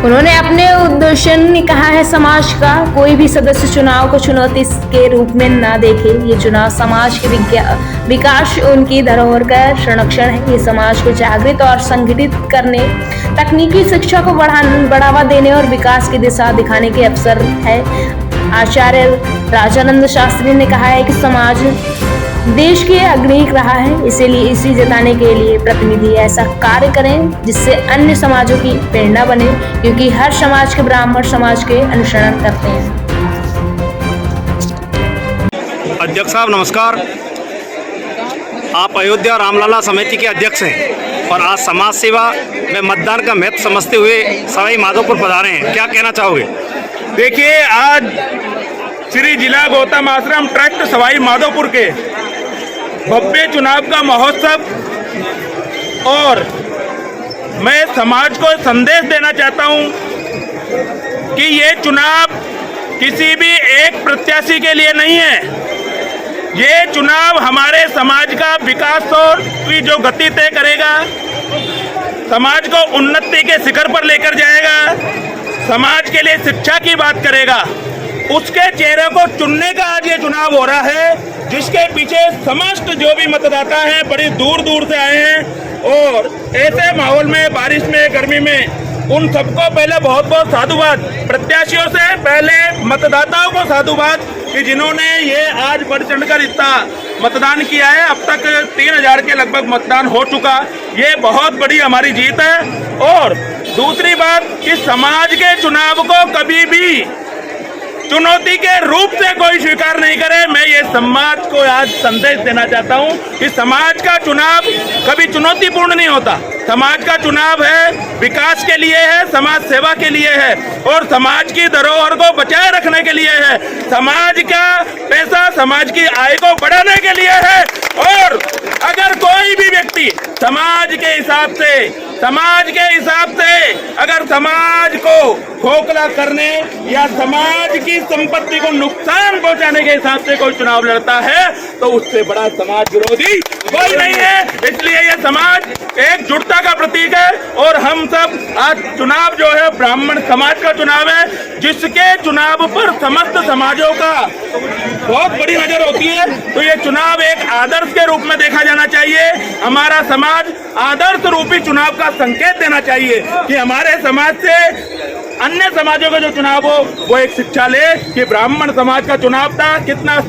उन्होंने अपने उद्घोषण में कहा है, समाज का कोई भी सदस्य चुनाव को चुनौती के रूप में न देखे। ये चुनाव समाज के विकास, उनकी धरोहर का संरक्षण है। ये समाज को जागृत और संगठित करने, तकनीकी शिक्षा को बढ़ावा देने और विकास की दिशा दिखाने के अवसर है। आचार्य राजानंद शास्त्री ने कहा है कि समाज देश के अग्रणी रहा है, इसीलिए इसी जताने के लिए प्रतिनिधि ऐसा कार्य करें जिससे अन्य समाजों की प्रेरणा बने, क्योंकि हर समाज के ब्राह्मण समाज के अनुसरण करते हैं। अध्यक्ष साहब नमस्कार। आप अयोध्या रामलला समिति के अध्यक्ष हैं और आज समाज सेवा में मतदान का महत्व समझते हुए सवाई माधोपुर पधारे हैं, क्या कहना चाहोगे? देखिए, आज श्री जिला गौतम आश्रम ट्रस्ट सवाई माधोपुर के भव्य चुनाव का महोत्सव, और मैं समाज को संदेश देना चाहता हूं कि ये चुनाव किसी भी एक प्रत्याशी के लिए नहीं है। ये चुनाव हमारे समाज का विकास और की जो गति तय करेगा, समाज को उन्नति के शिखर पर लेकर जाएगा, समाज के लिए शिक्षा की बात करेगा, उसके चेहरे को चुनने का आज ये चुनाव हो रहा है, जिसके पीछे समस्त जो भी मतदाता हैं बड़ी दूर दूर से आए हैं। और ऐसे माहौल में, बारिश में, गर्मी में, उन सबको पहले बहुत बहुत साधुवाद, प्रत्याशियों से पहले मतदाताओं को साधुवाद कि जिन्होंने ये आज बढ़ चढ़कर इतना मतदान किया है। अब तक 3000 के लगभग मतदान हो चुका, ये बहुत बड़ी हमारी जीत है। और दूसरी बात कि समाज के चुनाव को कभी भी चुनौती के रूप से कोई स्वीकार नहीं करे। मैं ये समाज को आज संदेश देना चाहता हूं कि समाज का चुनाव कभी चुनौतीपूर्ण नहीं होता। समाज का चुनाव है, विकास के लिए है, समाज सेवा के लिए है और समाज की धरोहर को बचाए रखने के लिए है। समाज का पैसा समाज की आय को बढ़ाने के लिए है। और अगर कोई भी व्यक्ति समाज के हिसाब से अगर समाज को खोखला करने या समाज की संपत्ति को नुकसान पहुंचाने के हिसाब से कोई चुनाव लड़ता है तो उससे बड़ा समाज विरोधी कोई नहीं है। इसलिए यह समाज एकजुटता का प्रतीक है और हम सब आज चुनाव जो है ब्राह्मण समाज का चुनाव है, जिसके चुनाव पर समस्त समाजों का बहुत बड़ी नजर होती है। तो ये चुनाव एक आदर्श के रूप में देखा जाना चाहिए। हमारा समाज आदर्श रूपी चुनाव का संकेत देना चाहिए कि हमारे समाज से अन्य समाजों का जो चुनाव हो वो एक शिक्षा ले कि ब्राह्मण समाज का चुनाव था, कितना